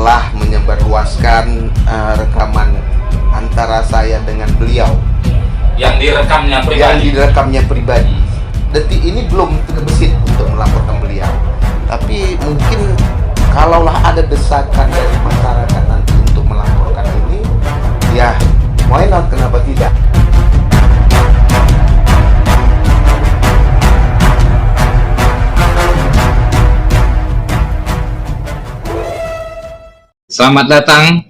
telah menyebarluaskan rekaman antara saya dengan beliau yang direkamnya pribadi. Detik ini belum terbesit untuk melaporkan beliau, tapi mungkin kalaulah ada desakan dari masyarakat nanti untuk melaporkan ini, ya why not, kenapa tidak. Selamat datang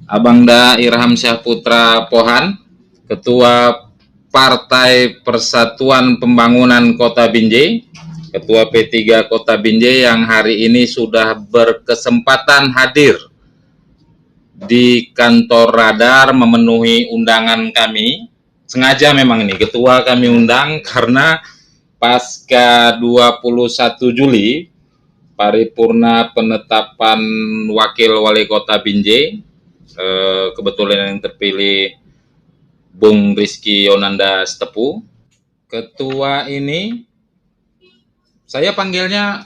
Abang Da Irham Syahputra Pohan, Ketua Partai Persatuan Pembangunan Kota Binjai, Ketua P3 Kota Binjai yang hari ini sudah berkesempatan hadir di kantor Radar memenuhi undangan kami. Sengaja memang ini Ketua kami undang karena pasca 21 Juli paripurna penetapan Wakil Wali Kota Binjai, kebetulan yang terpilih Bung Rizky Yonanda Stepu. Ketua ini saya panggilnya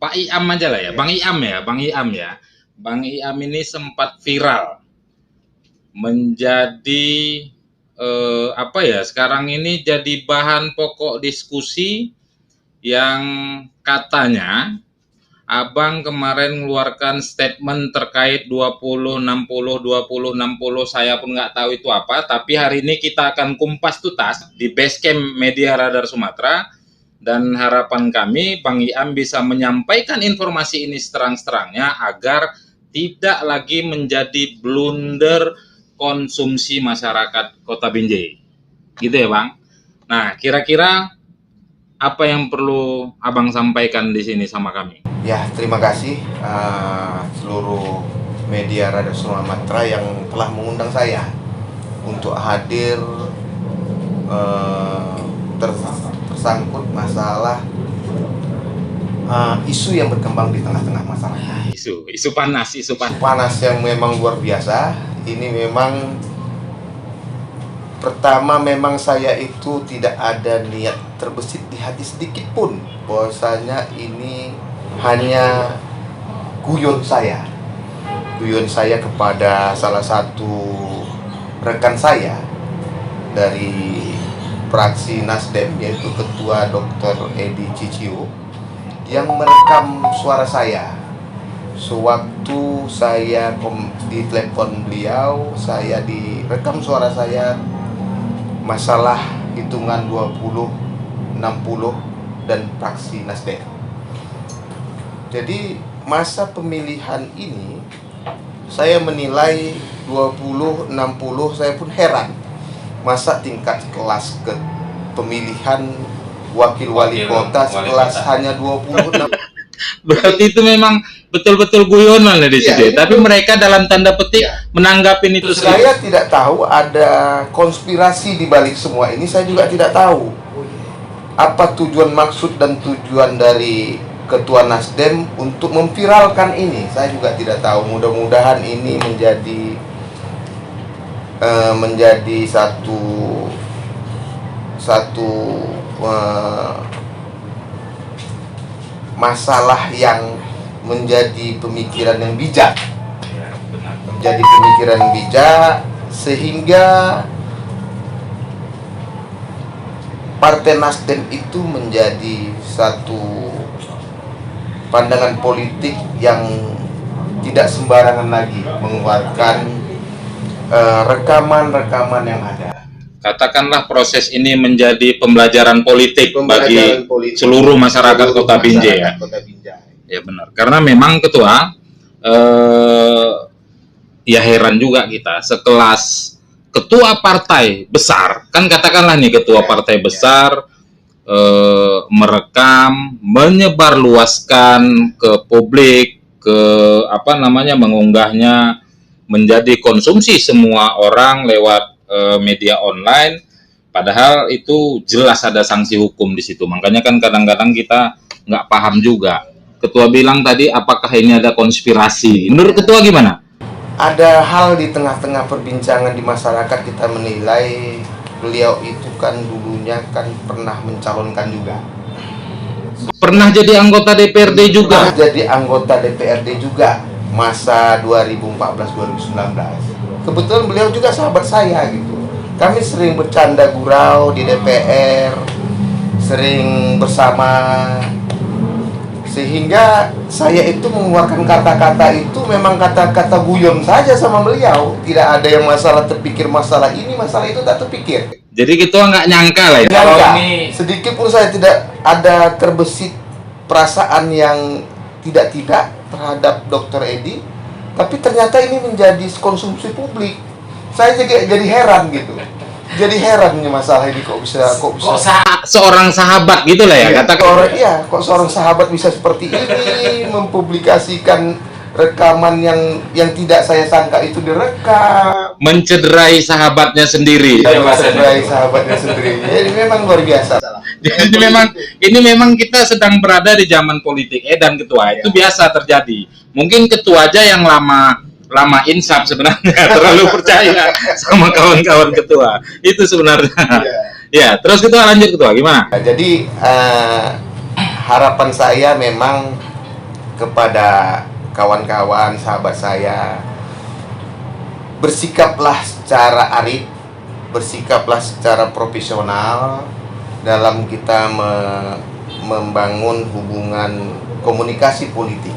Pak Iam aja lah ya, Bang Iam ya, Bang Iam ya. Bang Iam ini sempat viral menjadi sekarang ini jadi bahan pokok diskusi yang katanya Abang kemarin mengeluarkan statement terkait 2060, saya pun nggak tahu itu apa, tapi hari ini kita akan kumpas tuntas di Basecamp Media Radar Sumatera, dan harapan kami Bang Iam bisa menyampaikan informasi ini seterang-terangnya agar tidak lagi menjadi blunder konsumsi masyarakat Kota Binjai. Gitu ya Bang? Nah, kira-kira apa yang perlu Abang sampaikan di sini sama kami? Ya, terima kasih seluruh media Radar Sumatera yang telah mengundang saya untuk hadir tersangkut masalah isu yang berkembang di tengah-tengah masyarakat. Isu panas yang memang luar biasa. Ini memang pertama, memang saya itu tidak ada niat terbesit di hati sedikit pun bahwasanya ini hanya guyon saya kepada salah satu rekan saya dari fraksi Nasdem, yaitu Ketua Dr. Edi Cicio, yang merekam suara saya sewaktu saya ditelepon beliau. Saya direkam suara saya masalah hitungan 20, 60 dan fraksi Nasdem. Jadi masa pemilihan ini saya menilai 20, 60, saya pun heran. Masa tingkat kelas ke pemilihan wakil wali kota sekelas hanya 20, 60. Berarti itu memang betul-betul guyonan di situ. Tapi mereka dalam tanda petik menanggapin itu. Saya tidak tahu ada konspirasi di balik semua ini. Saya juga tidak tahu apa tujuan, maksud dan tujuan dari Ketua Nasdem untuk memviralkan ini. Saya juga tidak tahu. Mudah-mudahan ini menjadi satu masalah yang menjadi pemikiran yang bijak, sehingga Partai Nasdem itu menjadi satu pandangan politik yang tidak sembarangan lagi mengeluarkan rekaman-rekaman yang ada. Katakanlah proses ini menjadi pembelajaran politik bagi seluruh masyarakat Kota Binjai ya. Ya benar. Karena memang Ketua, ya heran juga kita sekelas ketua partai besar, kan katakanlah nih ketua partai besar merekam, menyebarluaskan ke publik, mengunggahnya menjadi konsumsi semua orang lewat media online, padahal itu jelas ada sanksi hukum di situ. Makanya kan kadang-kadang kita nggak paham juga. Ketua bilang tadi, apakah ini ada konspirasi? Menurut Ketua gimana? Ada hal di tengah-tengah perbincangan di masyarakat, kita menilai beliau itu kan dulunya kan pernah mencalonkan juga. Pernah jadi anggota DPRD juga. Pernah jadi anggota DPRD juga. masa 2014-2019. Kebetulan beliau juga sahabat saya gitu. Kami sering bercanda gurau di DPR, sering bersama, sehingga saya itu mengeluarkan kata-kata itu memang kata-kata guyon saja sama beliau. Tidak ada yang masalah terpikir masalah ini, masalah itu tak terpikir. Jadi ketua nggak nyangka lah ya. Kalau Kalau ini sedikit pun saya tidak ada terbesit perasaan yang tidak terhadap Dr. Edi, tapi ternyata ini menjadi konsumsi publik. Saya jadi heran gitu. Jadi heran nih masalah ini kok bisa seorang sahabat gitu lah ya, katakan. Kok seorang sahabat bisa seperti ini mempublikasikan rekaman yang tidak saya sangka itu direkam, Mencederai sahabatnya sendiri. mencederai sahabatnya sendiri. Jadi memang luar biasa. Jadi ini memang kita sedang berada di zaman politik dan ketua itu biasa terjadi. Mungkin ketua aja yang lama insaf sebenarnya, terlalu percaya sama kawan-kawan ketua. Itu sebenarnya. Ya, terus ketua lanjut ketua gimana? Jadi harapan saya memang kepada kawan-kawan sahabat saya, bersikaplah secara arif, bersikaplah secara profesional dalam kita membangun hubungan komunikasi politik.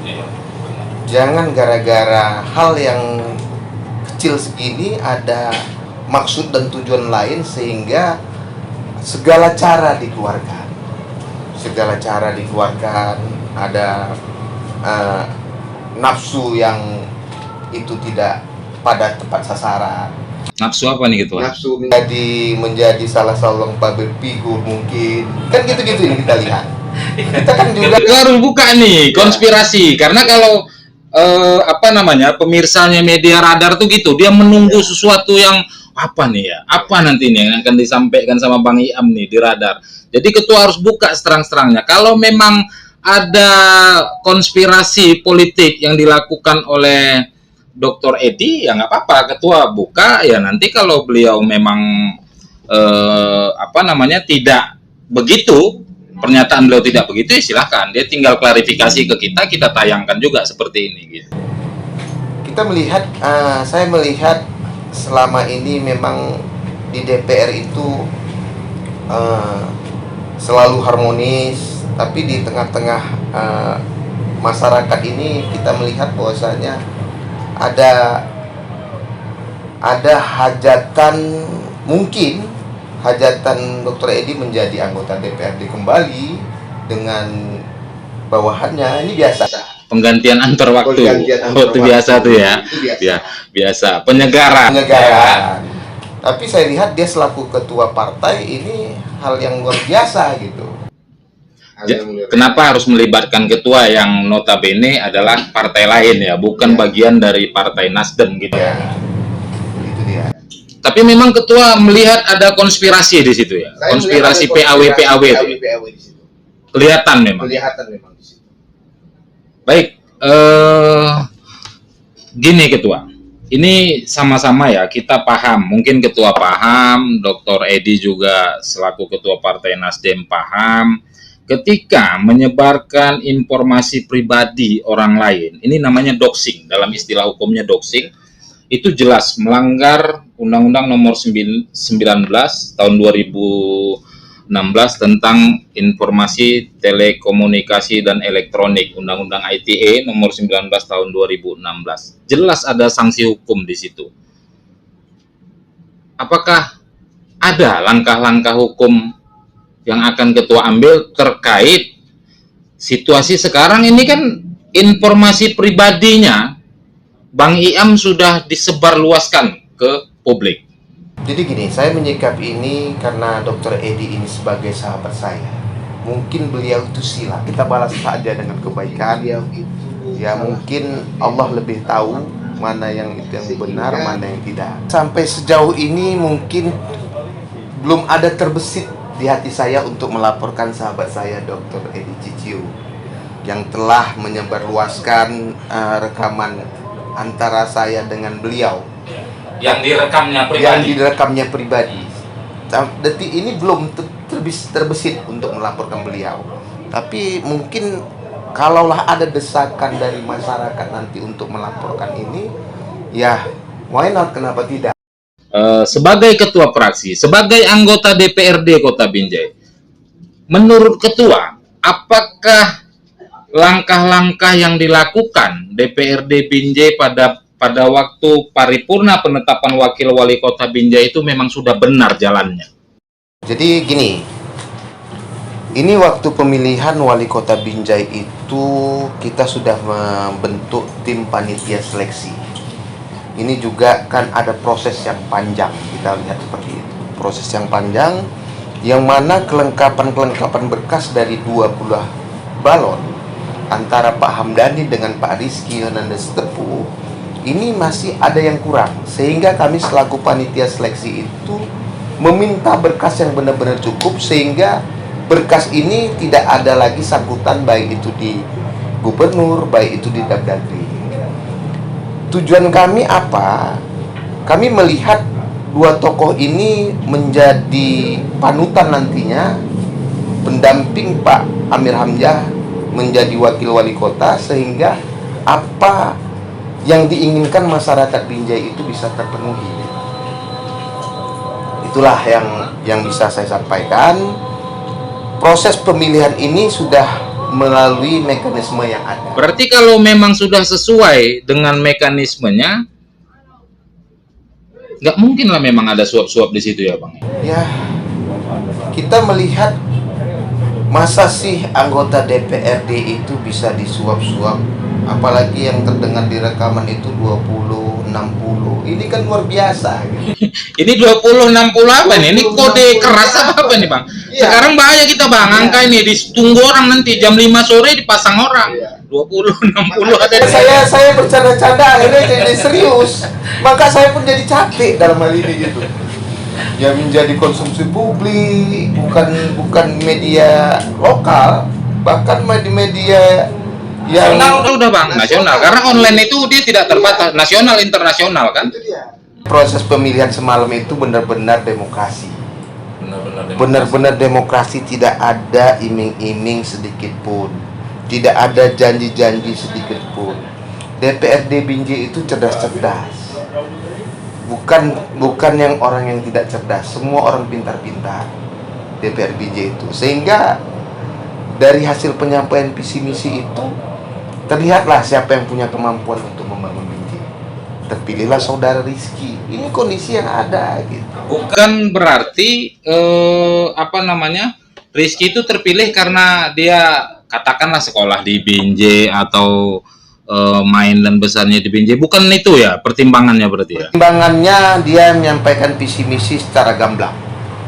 Jangan gara-gara hal yang kecil segini ada maksud dan tujuan lain sehingga segala cara dikeluarkan. Ada nafsu yang itu tidak pada tepat sasaran. Nafsu apa nih ketua? Nafsu menjadi salah seorang public figure mungkin. Kan gitu-gitu yang kita lihat. Kita kan juga harus buka nih konspirasi, karena kalau pemirsanya media radar tuh gitu, dia menunggu sesuatu yang apa nih ya, apa nanti nih yang akan disampaikan sama Bang Iam nih di radar. Jadi ketua harus buka seterang-terangnya. Kalau memang ada konspirasi politik yang dilakukan oleh Dr. Edi, ya nggak apa-apa, ketua buka ya. Nanti kalau beliau memang tidak begitu, pernyataan beliau tidak begitu, ya silahkan. Dia tinggal klarifikasi ke kita tayangkan juga seperti ini gitu. Saya melihat selama ini memang di DPR itu selalu harmonis, tapi di tengah-tengah masyarakat ini kita melihat bahwasanya ada hajatan Dr. Edi menjadi anggota DPRD kembali dengan bawahannya. Ini biasa. Penggantian antar waktu. Itu biasa tuh ya. Biasa. Penyegaran. Tapi saya lihat dia selaku ketua partai ini hal yang luar biasa gitu. Kenapa harus melibatkan ketua yang notabene adalah partai lain ya, bukan bagian dari partai Nasdem gitu ya. Itu dia. Tapi memang ketua melihat ada konspirasi di situ ya. Konspirasi PAW itu. Di situ. Kelihatan memang di situ. Baik, gini ketua. Ini sama-sama ya, kita paham. Mungkin ketua paham, Dr. Edi juga selaku ketua Partai Nasdem paham. Ketika menyebarkan informasi pribadi orang lain, ini namanya doxing. Dalam istilah hukumnya doxing, itu jelas melanggar Undang-Undang Nomor 19 Tahun 2016 tentang Informasi Telekomunikasi dan Elektronik, Undang-Undang ITE Nomor 19 Tahun 2016. Jelas ada sanksi hukum di situ. Apakah ada langkah-langkah hukum yang akan ketua ambil terkait situasi sekarang ini? Kan informasi pribadinya Bang Iam sudah disebarluaskan ke publik. Jadi gini, saya menyikapi ini karena Dr. Edi ini sebagai sahabat saya. Mungkin beliau itu sila, kita balas saja dengan kebaikan. Ya mungkin Allah lebih tahu mana yang itu yang benar, mana yang tidak. Sampai sejauh ini mungkin belum ada terbesit di hati saya untuk melaporkan sahabat saya Dr. Edi Ciciu yang telah menyebarluaskan rekaman antara saya dengan beliau yang direkamnya pribadi. Detik ini belum terbesit untuk melaporkan beliau, tapi mungkin kalaulah ada desakan dari masyarakat nanti untuk melaporkan ini, ya why not, kenapa tidak? Sebagai ketua fraksi, sebagai anggota DPRD Kota Binjai, menurut ketua, apakah langkah-langkah yang dilakukan DPRD Binjai pada waktu paripurna penetapan wakil wali kota Binjai itu memang sudah benar jalannya? Jadi gini, ini waktu pemilihan wali kota Binjai itu kita sudah membentuk tim panitia seleksi. Ini juga kan ada proses yang panjang, kita lihat seperti itu. Proses yang panjang, yang mana kelengkapan berkas dari 20 balon antara Pak Hamdani dengan Pak Rizky Hernandez Tepu ini masih ada yang kurang, sehingga kami selaku panitia seleksi itu meminta berkas yang benar-benar cukup, sehingga berkas ini tidak ada lagi sangkutan baik itu di gubernur, baik itu di Dagdagri. Tujuan kami apa? Kami melihat dua tokoh ini menjadi panutan nantinya, pendamping Pak Amir Hamzah menjadi wakil wali kota, sehingga apa yang diinginkan masyarakat Binjai itu bisa terpenuhi. Itulah yang bisa saya sampaikan. Proses pemilihan ini sudah melalui mekanisme yang ada. Berarti kalau memang sudah sesuai dengan mekanismenya, nggak mungkin lah memang ada suap-suap di situ ya Bang? Ya, kita melihat masa sih anggota DPRD itu bisa disuap-suap, apalagi yang terdengar di rekaman itu 20-60. Ini kan luar biasa gitu. Ini 20-60 apa nih? Ini kode keras apa nih Bang? Ya. Sekarang bahaya kita Bang, angka ini ditunggu orang nanti jam 5 sore dipasang orang. 20-60 ada. Saya bercanda-canda, ini jadi serius. Maka saya pun jadi capek dalam hal ini gitu. Ya menjadi konsumsi publik, bukan media lokal, bahkan media yang udah Bang, nasional. Karena online itu dia tidak terbatas, nasional internasional kan. Proses pemilihan semalam itu benar-benar demokrasi. Benar-benar demokrasi, tidak ada iming-iming sedikit pun. Tidak ada janji-janji sedikit pun. DPRD Binjai itu cerdas-cerdas. Bukan yang orang yang tidak cerdas, semua orang pintar-pintar DPRD Binjai itu. Sehingga dari hasil penyampaian visi misi itu terlihatlah siapa yang punya kemampuan untuk membangun Binjai. Terpilihlah saudara Rizky. Ini kondisi yang ada gitu. Bukan berarti Rizky itu terpilih karena dia katakanlah sekolah di Binjai atau main dan besarnya di Binjai, bukan itu ya pertimbangannya berarti ya? Pertimbangannya dia menyampaikan visi misi secara gamblang.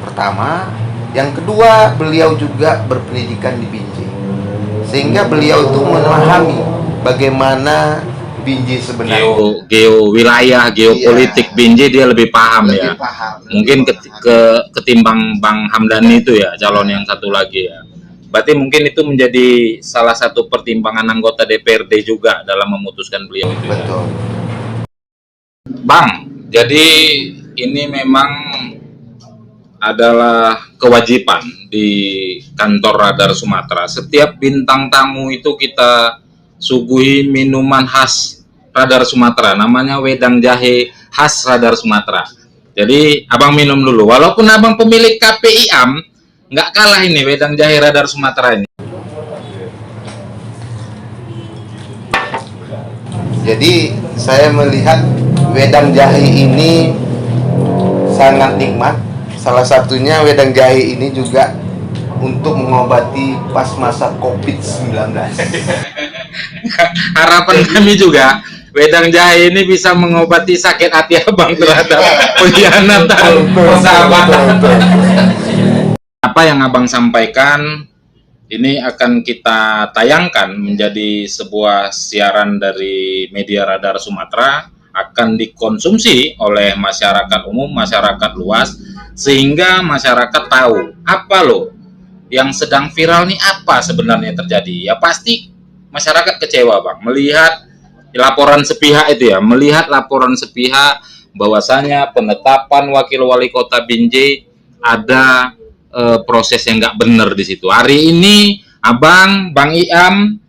Pertama, yang kedua beliau juga berpendidikan di Binjai, sehingga beliau itu memahami bagaimana Binjai sebenarnya. Wilayah geopolitik Binjai dia lebih paham ya. Mungkin ketimbang Bang Hamdani itu ya, calon yang satu lagi ya. Berarti mungkin itu menjadi salah satu pertimbangan anggota DPRD juga dalam memutuskan beliau itu. Betul. Bang, jadi ini memang adalah kewajiban di kantor Radar Sumatera. Setiap bintang tamu itu kita suguhi minuman khas Radar Sumatera, namanya wedang jahe khas Radar Sumatera. Jadi abang minum dulu, walaupun abang pemilik KPIAM, nggak kalah ini wedang jahe Radar Sumatera ini. Jadi saya melihat wedang jahe ini sangat nikmat. Salah satunya wedang jahe ini juga untuk mengobati pas masa COVID-19. Harapan kami juga wedang jahe ini bisa mengobati sakit hati abang terhadap pengkhianatan persahabatan. Apa yang abang sampaikan ini akan kita tayangkan menjadi sebuah siaran dari media Radar Sumatera, akan dikonsumsi oleh masyarakat umum, masyarakat luas, sehingga masyarakat tahu apa loh yang sedang viral nih, apa sebenarnya terjadi. Ya pasti masyarakat kecewa Bang melihat laporan sepihak itu ya, melihat laporan sepihak bahwasanya penetapan wakil wali kota Binjai ada proses yang nggak benar di situ. Hari ini abang, Bang Iam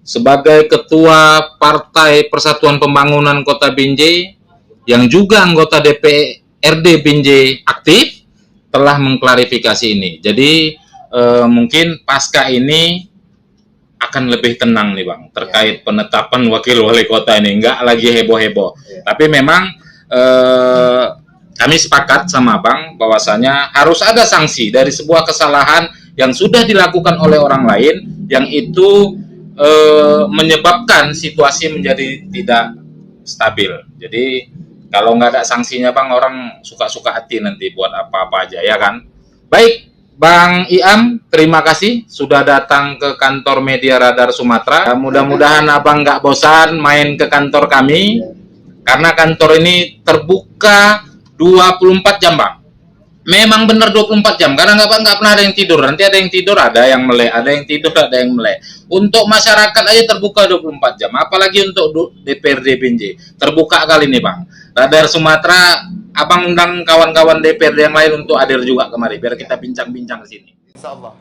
sebagai Ketua Partai Persatuan Pembangunan Kota Binjai yang juga anggota DPRD Binjai aktif telah mengklarifikasi ini. Jadi mungkin pasca ini akan lebih tenang nih Bang terkait penetapan wakil wali kota ini, nggak lagi heboh-heboh. Tapi memang kami sepakat sama Bang bahwasanya harus ada sanksi dari sebuah kesalahan yang sudah dilakukan oleh orang lain yang itu menyebabkan situasi menjadi tidak stabil. Jadi kalau nggak ada sanksinya Bang, orang suka-suka hati nanti buat apa-apa aja, ya kan? Baik, Bang Iam, terima kasih sudah datang ke kantor Media Radar Sumatera. Mudah-mudahan Abang nggak bosan main ke kantor kami, karena kantor ini terbuka 24 jam, Bang. Memang benar 24 jam, karena nggak pernah ada yang tidur. Nanti ada yang tidur, ada yang melek, ada yang tidur, ada yang melek. Untuk masyarakat aja terbuka 24 jam, apalagi untuk DPRD Binjai. Terbuka kali ini, Bang. Radar Sumatera, Abang undang kawan-kawan DPRD yang lain untuk hadir juga kemari, biar kita bincang-bincang di sini. Insya Allah.